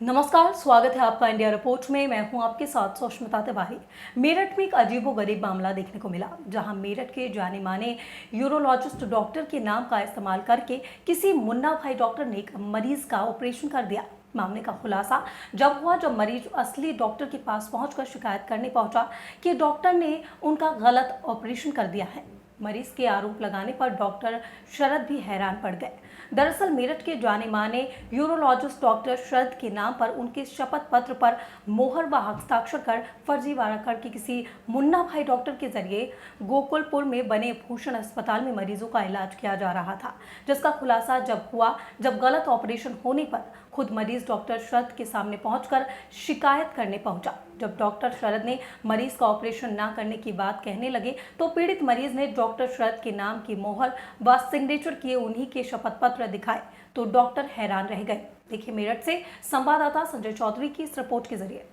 नमस्कार, स्वागत है आपका इंडिया रिपोर्ट में। मैं हूं आपके साथ सुष्मिता तिवारी। मेरठ में एक अजीबोगरीब मामला देखने को मिला, जहां मेरठ के जाने माने यूरोलॉजिस्ट डॉक्टर के नाम का इस्तेमाल करके किसी मुन्ना भाई डॉक्टर ने एक मरीज का ऑपरेशन कर दिया। मामले का खुलासा जब हुआ, जब मरीज असली डॉक्टर के पास पहुंचकर शिकायत करने पहुंचा कि डॉक्टर ने उनका गलत ऑपरेशन कर दिया है। मरीज के आरोप लगाने पर डॉक्टर शरद भी हैरान पड़ गए। दरअसल मेरठ के जाने माने यूरोलॉजिस्ट डॉक्टर शरद के नाम पर उनके शपथ पत्र पर मोहर व हस्ताक्षर कर फर्जीवाड़ा करके किसी मुन्ना भाई डॉक्टर के जरिए गोकुलपुर में बने भूषण अस्पताल में मरीजों का इलाज किया जा रहा था, जिसका खुलासा जब हुआ, जब गलत ऑपरेशन होने पर खुद मरीज डॉक्टर शरद के सामने पहुंचकर शिकायत करने पहुंचा। जब डॉक्टर शरद ने मरीज का ऑपरेशन ना करने की बात कहने लगे तो पीड़ित मरीज ने डॉक्टर शरद के नाम की मोहर व सिग्नेचर किए उन्हीं के शपथ पत्र दिखाए तो डॉक्टर हैरान रह गए। देखिए मेरठ से संवाददाता संजय चौधरी की इस रिपोर्ट के जरिए।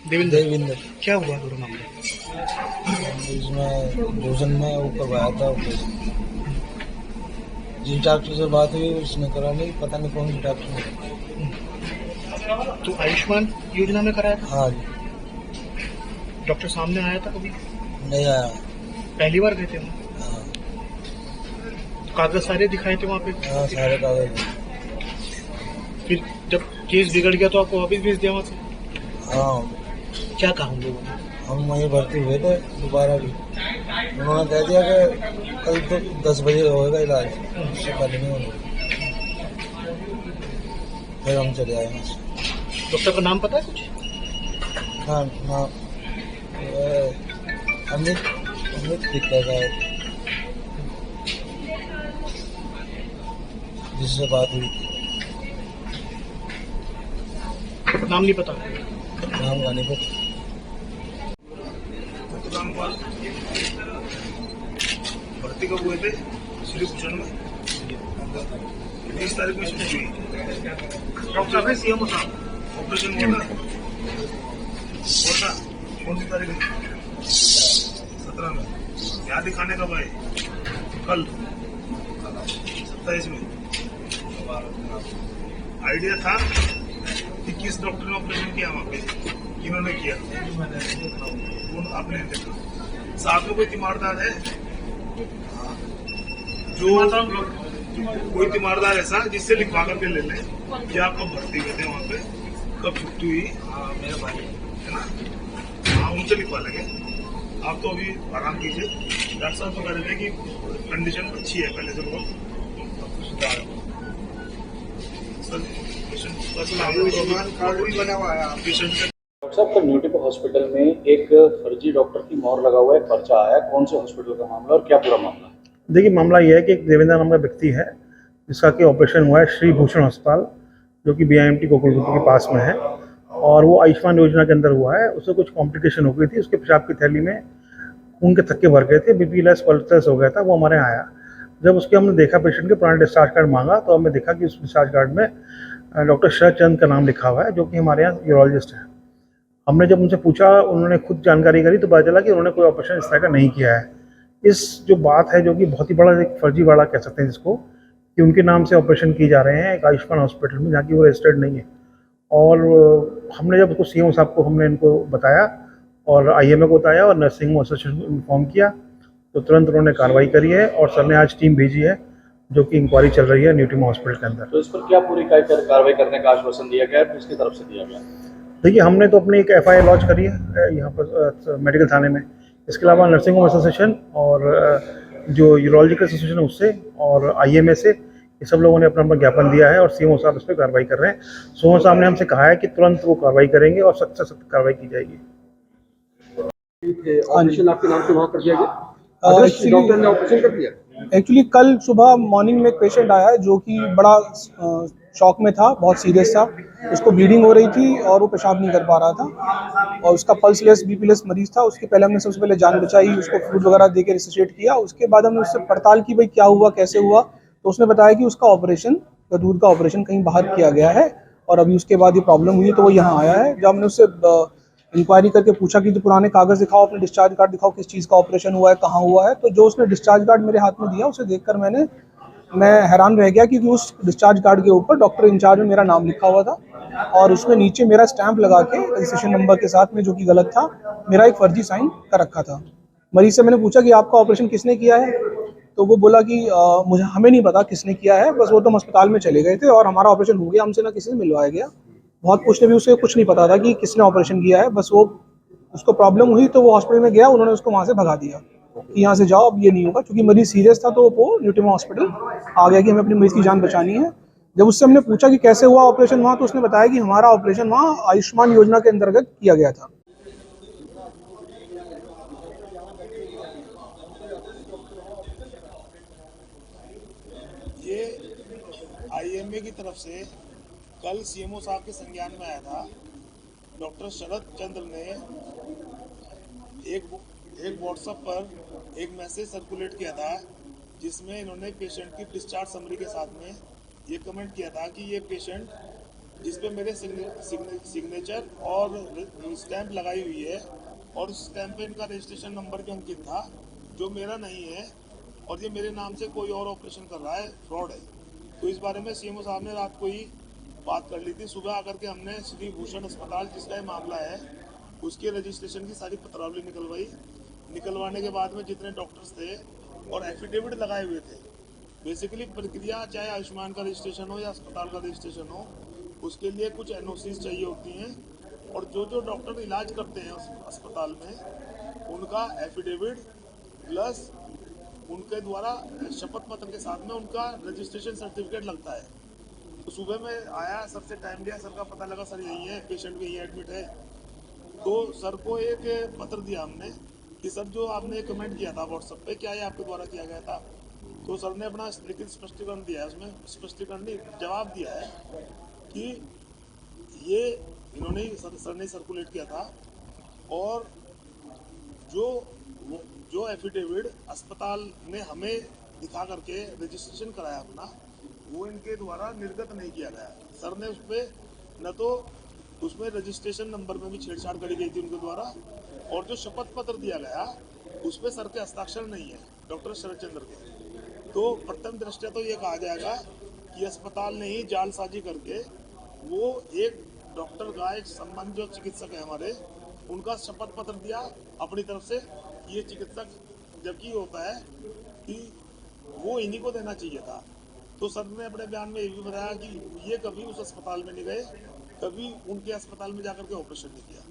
देविंदर क्या हुआ पूरा मामला? इसमें भोजन में वो करवाया था जिस डॉक्टर से बात हुई उसने करा नहीं, पता नहीं कौन सी डॉक्टर ने। तो आयुष्मान योजना में कराया था? हाँ। डॉक्टर सामने आया था कभी? नहीं आया। पहली बार गए थे वहाँ? हाँ। कागज सारे दिखाए थे वहाँ पे? हाँ, सारे कागज। फिर जब केस बिगड़ गया तो आपको वापिस भेज दिया वहाँ से? हाँ। क्या कहा हम लोगों ने? हम वहीं भर्ती हुए थे दोबारा भी। उन्होंने कह दिया कि कल तो 10 बजे होगा इलाज, उससे पहले नहीं होगा। फिर हम चले आए वहाँ से। डॉक्टर का नाम पता है कुछ? हाँ, अमित दिखता था जिससे बात हुई। नाम नहीं पता? नाम का नहीं पता। भर्ती कब हुए थे? श्री भूषण में 20 तारीख में छुट्टी हुई। डॉक्टर है सीएम साहब, ऑपरेशन हुआ था कौन सी तारीख में? 17 में। यहाँ दिखाने कब आए? कल 27 में। आइडिया था कि किस डॉक्टर ने ऑपरेशन किया वहाँ पे, किन्होंने किया? आपने देखा? साथ में कोई तीमारदार है जो कोई तीमारदार ऐसा जिससे लिखवा करके ले लें कि आप कब भर्ती हुए थे वहाँ पे, कब छुट्टी हुई? मेरे भाई है ना, हाँ उनसे लिखवा लेंगे। आप तो अभी आराम कीजिए। डॉक्टर साहब तो कह रहे थे कि कंडीशन अच्छी है, पहले से बहुत सुधार है। सर पेशेंट कार्ड भी बना हुआ है पेशेंट का। डॉक्टर साहब, कल न्यूटीपो हॉस्पिटल में एक फर्जी डॉक्टर की मोहर लगा हुआ है, पर्चा आया, कौन से हॉस्पिटल का मामला और क्या पूरा मामला है? देखिए मामला यह है कि एक देवेंद्र नाम का व्यक्ति है जिसका कि ऑपरेशन हुआ है श्री भूषण अस्पताल, जो कि BIMT गोकुलपुर के पास में है, और वो आयुष्मान योजना के अंदर हुआ है। उससे कुछ कॉम्प्लिकेशन हो गई थी, उसके पेशाब की थैली में खून के थक्के भर गए थे, BP लेस पल्स हो गया था। वो हमारे यहाँ आया। जब उसके हमने देखा, पेशेंट के पुराना डिस्चार्ज कार्ड मांगा तो हमने देखा कि उस डिस्चार्ज कार्ड में डॉक्टर शरद चंद का नाम लिखा हुआ है, जो कि हमारे यहाँ यूरोलॉजिस्ट है। हमने जब उनसे पूछा, उन्होंने खुद जानकारी करी तो पता चला कि उन्होंने कोई ऑपरेशन इस तरह का नहीं किया है। इस जो बात है, जो कि बहुत ही बड़ा एक फर्जीवाड़ा कह सकते हैं जिसको, कि उनके नाम से ऑपरेशन किए जा रहे हैं एक आयुष्मान हॉस्पिटल में, जहाँ की वो रजिस्टर्ड नहीं है। और हमने जब उसको CM साहब को हमने इनको बताया और IMA को बताया और नर्सिंग एसोसिएशन को इन्फॉर्म किया तो तुरंत उन्होंने कार्रवाई करी है और सर ने आज टीम भेजी है जो कि इंक्वायरी चल रही है न्यूटीपो हॉस्पिटल के अंदर। तो इस पर क्या पूरी कार्रवाई करने का आश्वासन दिया गया है, किसकी तरफ से दिया गया? देखिए हमने तो अपनी एक FIR लॉन्च करी है यहाँ पर मेडिकल थाने में। इसके अलावा नर्सिंग होम एसोसिएशन और जो यूरोलॉजिकल एसोसिएशन है उससे और IMA से, ये सब लोगों ने अपना अपना ज्ञापन दिया है और CM साहब इस पर कार्रवाई कर रहे हैं। CM साहब ने हमसे कहा है कि तुरंत वो कार्रवाई करेंगे और सख्त से सख्त कार्रवाई की जाएगी। ऑपरेशन आपके नाम से वहाँ कर दिया गया? डॉक्टर ने ऑपरेशन कर दिया? एक्चुअली कल सुबह मॉर्निंग में एक पेशेंट आया है जो कि बड़ा शॉक में था, बहुत सीरियस था। उसको ब्लीडिंग हो रही थी और वो पेशाब नहीं कर पा रहा था और उसका पल्स लेस BP लेस मरीज था। उसके पहले हमने सबसे पहले जान बचाई, उसको फ्लूइड वगैरह देके रिसर्चेट किया। उसके बाद हमने उससे पड़ताल की भाई क्या हुआ, कैसे हुआ। तो उसने बताया कि उसका ऑपरेशन, दूध का ऑपरेशन कहीं बाहर किया गया है और अभी उसके बाद ये प्रॉब्लम हुई तो वो यहाँ आया है। जब हमने उससे इंक्वायरी करके पूछा कि जो पुराने कागज दिखाओ, अपने डिस्चार्ज कार्ड दिखाओ, किस चीज़ का ऑपरेशन हुआ है, कहाँ हुआ है, तो जो उसने डिस्चार्ज कार्ड मेरे हाथ में दिया उसे देखकर मैं हैरान रह गया क्योंकि उस डिस्चार्ज कार्ड के ऊपर डॉक्टर इंचार्ज में मेरा नाम लिखा हुआ था और उसमें नीचे मेरा स्टैंप लगा के रजिस्ट्रेशन नंबर के साथ में, जो कि गलत था, मेरा एक फर्जी साइन कर रखा था। मरीज से मैंने पूछा कि आपका ऑपरेशन किसने किया है, तो वो बोला कि मुझे हमें नहीं पता किसने किया है, बस वो तो हम अस्पताल में चले गए थे और हमारा ऑपरेशन हो गया, हमसे ना किसी से मिलवाया गया। बहुत पूछने भी उसे कुछ नहीं पता था कि किसने ऑपरेशन किया है, बस वो उसको प्रॉब्लम हुई तो वो हॉस्पिटल में गया, उन्होंने उसको वहाँ से भगा दिया कि यहाँ से जाओ, अब ये नहीं होगा। क्योंकि मरीज सीरियस था तो वो न्यूट्रिमा हॉस्पिटल आ गया कि हमें अपनी मरीज की जान बचानी है। जब उससे हमने पूछा कि कैसे हुआ ऑपरेशन वहाँ, तो उसने बताया कि हमारा ऑपरेशन वहाँ आयुष्मान योजना के अंतर्गत किया गया था। ये आईएमए की तरफ से कल सीएमओ साहब के संज्ञान में आया था। डॉक्टर शरद चंद्र ने एक व्हाट्सएप पर एक मैसेज सर्कुलेट किया था, जिसमें इन्होंने पेशेंट की डिस्चार्ज समरी के साथ में ये कमेंट किया था कि ये पेशेंट जिस पे मेरे सिग्नेचर और स्टैंप लगाई हुई है और उस स्टैंप पे इनका रजिस्ट्रेशन नंबर भी अंकित था, जो मेरा नहीं है, और ये मेरे नाम से कोई और ऑपरेशन कर रहा है, फ्रॉड है। तो इस बारे में सीएमओ साहब ने रात को ही बात कर ली थी। सुबह आकर के हमने श्री भूषण अस्पताल, जिसका ये मामला है, उसके रजिस्ट्रेशन की सारी पत्रावली निकलवाने के बाद में जितने डॉक्टर्स थे और एफिडेविट लगाए हुए थे, बेसिकली प्रक्रिया चाहे आयुष्मान का रजिस्ट्रेशन हो या अस्पताल का रजिस्ट्रेशन हो, उसके लिए कुछ एनओसीज चाहिए होती हैं, और जो डॉक्टर इलाज करते हैं उस अस्पताल में, उनका एफिडेविट प्लस उनके द्वारा शपथ पत्र के साथ में उनका रजिस्ट्रेशन सर्टिफिकेट लगता है। तो सुबह में आया, सर से टाइम लिया, सर का पता लगा सर यही है, पेशेंट भी यही एडमिट है। तो सर को एक पत्र दिया हमने कि सर जो आपने कमेंट किया था व्हाट्सएप पे, क्या ये आपके द्वारा किया गया था? तो सर ने अपना लिखित स्पष्टीकरण दिया है, उसमें स्पष्टीकरण नहीं, जवाब दिया है कि ये इन्होंने सर ने सर्कुलेट किया था, और जो एफिडेविट अस्पताल ने हमें दिखा करके रजिस्ट्रेशन कराया अपना, वो इनके द्वारा निर्गत नहीं किया गया। सर ने उस पर न तो उसमें रजिस्ट्रेशन नंबर में भी छेड़छाड़ करी गई थी उनके द्वारा, और जो शपथ पत्र दिया गया उस पर सर के हस्ताक्षर नहीं है, डॉक्टर शरद चंद्र के। तो प्रथम दृष्टया तो ये कहा जाएगा कि अस्पताल ने ही जालसाजी करके वो एक डॉक्टर का, एक संबंध जो चिकित्सक है हमारे, उनका शपथ पत्र दिया अपनी तरफ से, ये चिकित्सक, जबकि होता है कि वो इन्हीं को देना चाहिए था। तो सर ने अपने बयान में ये भी बताया कि ये कभी उस अस्पताल में नहीं गए, कभी उनके अस्पताल में जाकर के ऑपरेशन नहीं किया।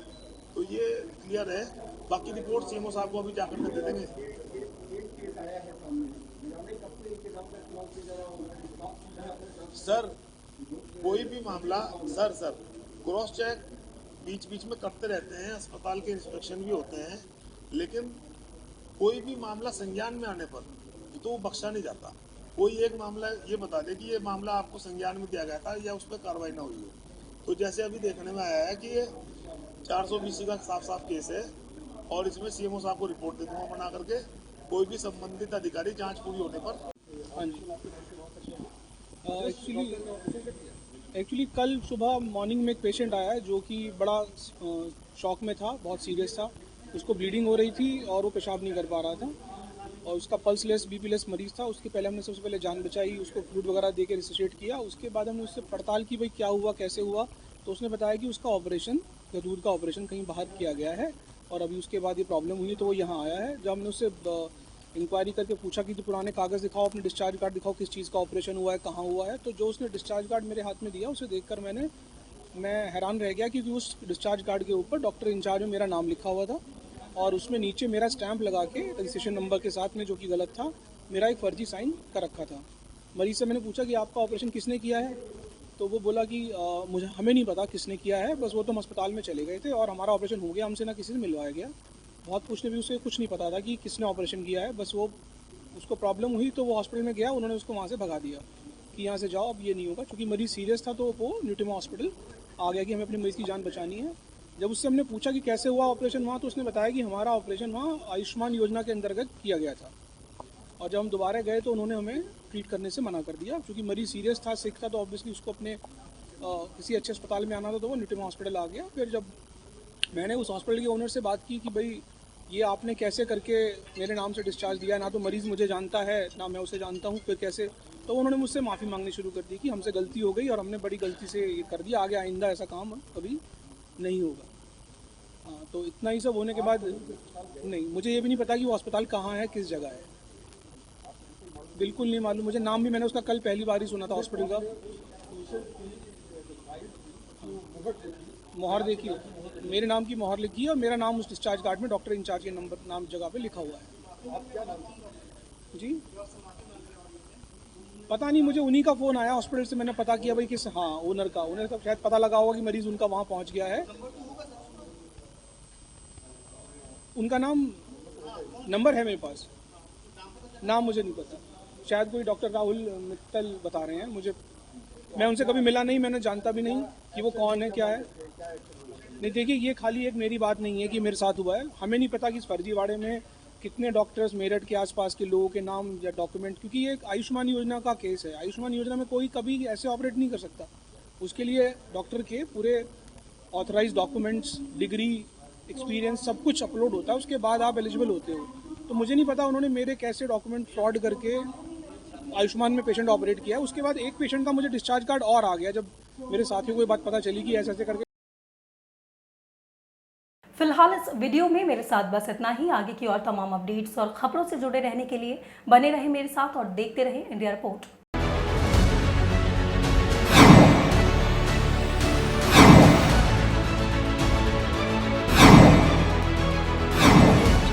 तो ये क्लियर है। बाकी रिपोर्ट सीएमओ साहब को अभी जाकर के दे देंगे। सर कोई भी मामला सर क्रॉस चेक बीच में करते रहते हैं, अस्पताल के इंस्पेक्शन भी होते हैं, लेकिन कोई भी मामला संज्ञान में आने पर तो वो बख्शा नहीं जाता। कोई एक मामला ये बता दे कि ये मामला आपको संज्ञान में दिया गया था या उस पर कार्रवाई ना हुई हो। तो जैसे अभी देखने में आया है कि ये 420 का साफ केस है, और इसमें सीएमओ साहब को रिपोर्ट दे दूंगा बना करके, कोई भी संबंधित अधिकारी जांच पूरी होने पर। हाँ जी, एक्चुअली कल सुबह मॉर्निंग में एक पेशेंट आया जो कि बड़ा शॉक में था, बहुत सीरियस था। उसको ब्लीडिंग हो रही थी और वो पेशाब नहीं कर पा रहा था, और उसका पल्स लेस BP लेस मरीज़ था। उसके पहले हमने सबसे पहले जान बचाई, उसको फ्लूइड वगैरह दे के रिसर्चेट किया। उसके बाद हमने उससे पड़ताल की, भाई क्या हुआ, कैसे हुआ। तो उसने बताया कि उसका ऑपरेशन, गदूर का ऑपरेशन कहीं बाहर किया गया है, और अभी उसके बाद ये प्रॉब्लम हुई तो वो यहाँ आया है। जब हमने उससे इंक्वायरी करके पूछा कि जो पुराने कागज़ दिखाओ, अपने डिस्चार्ज कार्ड दिखाओ, किस चीज़ का ऑपरेशन हुआ है, कहाँ हुआ है, तो जो उसने डिस्चार्ज कार्ड मेरे हाथ में दिया, उसे देखकर मैं हैरान रह गया, क्योंकि उस डिस्चार्ज कार्ड के ऊपर डॉक्टर इंचार्ज में मेरा नाम लिखा हुआ था, और उसमें नीचे मेरा स्टैंप लगा के रजिस्ट्रेशन नंबर के साथ में, जो कि गलत था, मेरा एक फर्जी साइन कर रखा था। मरीज़ से मैंने पूछा कि आपका ऑपरेशन किसने किया है, तो वो बोला कि हमें नहीं पता किसने किया है, बस वो तो हम अस्पताल में चले गए थे और हमारा ऑपरेशन हो गया, हमसे ना किसी से मिलवाया गया। बहुत पूछने भी उसे कुछ नहीं पता था कि किसने ऑपरेशन किया है, बस वो उसको प्रॉब्लम हुई तो वो हॉस्पिटल में गया, उन्होंने उसको वहाँ से भगा दिया कि यहाँ से जाओ, अब ये नहीं होगा। क्योंकि मरीज़ सीरियस था तो वो न्यूट्रिमा हॉस्पिटल आ गया कि हमें अपनी मरीज़ की जान बचानी है। जब उससे हमने पूछा कि कैसे हुआ ऑपरेशन वहाँ, तो उसने बताया कि हमारा ऑपरेशन वहाँ आयुष्मान योजना के अंतर्गत किया गया था, और जब हम दोबारा गए तो उन्होंने हमें ट्रीट करने से मना कर दिया। क्योंकि मरीज़ सीरियस था, सिक था, तो ऑब्वियसली उसको अपने किसी अच्छे अस्पताल में आना था, तो वो न्यूट्रिमा हॉस्पिटल आ गया। फिर जब मैंने उस हॉस्पिटल के ओनर से बात की कि भाई ये आपने कैसे करके मेरे नाम से डिस्चार्ज दिया, ना तो मरीज़ मुझे जानता है ना मैं उसे जानता हूँ, फिर कैसे तो उन्होंने मुझसे माफ़ी मांगनी शुरू कर दी कि हमसे गलती हो गई और हमने बड़ी गलती से ये कर दिया, आगे आइंदा ऐसा काम कभी नहीं होगा। हाँ, तो इतना ही सब होने के बाद नहीं, मुझे ये भी नहीं पता कि वो अस्पताल कहाँ है, किस जगह है, बिल्कुल नहीं मालूम मुझे। नाम भी मैंने उसका कल पहली बार ही सुना था हॉस्पिटल का। मोहर देखिए, मेरे नाम की मोहर लिखी है और मेरा नाम उस डिस्चार्ज कार्ड में डॉक्टर इंचार्ज के नाम जगह पे लिखा हुआ है। जी पता नहीं, मुझे उन्हीं का फ़ोन आया हॉस्पिटल से, मैंने पता किया भाई किस, हाँ ओनर का शायद पता लगा होगा कि मरीज़ उनका वहाँ पहुँच गया है। उनका नाम नंबर है मेरे पास, नाम मुझे नहीं पता, शायद कोई डॉक्टर राहुल मित्तल बता रहे हैं मुझे। मैं उनसे कभी मिला नहीं, मैंने जानता भी नहीं कि वो कौन है क्या है। नहीं देखिए, ये खाली एक मेरी बात नहीं है कि मेरे साथ हुआ है, हमें नहीं पता कि इस फर्जीवाड़े में कितने डॉक्टर्स मेरठ के आसपास के लोगों के नाम या डॉक्यूमेंट, क्योंकि ये एक आयुष्मान योजना का केस है। आयुष्मान योजना में कोई कभी ऐसे ऑपरेट नहीं कर सकता, उसके लिए डॉक्टर के पूरे ऑथराइज डॉक्यूमेंट्स, डिग्री, एक्सपीरियंस सब कुछ अपलोड होता है, उसके बाद आप एलिजिबल होते हो। तो मुझे नहीं पता उन्होंने मेरे कैसे डॉक्यूमेंट फ्रॉड करके आयुष्मान में पेशेंट ऑपरेट किया। उसके बाद एक पेशेंट का मुझे डिस्चार्ज कार्ड और आ गया जब मेरे साथियों को ये बात पता चली कि ऐसे ऐसे करके। फिलहाल इस वीडियो में मेरे साथ बस इतना ही। आगे की और तमाम अपडेट्स और खबरों से जुड़े रहने के लिए बने रहे मेरे साथ और देखते रहे इंडिया रिपोर्ट।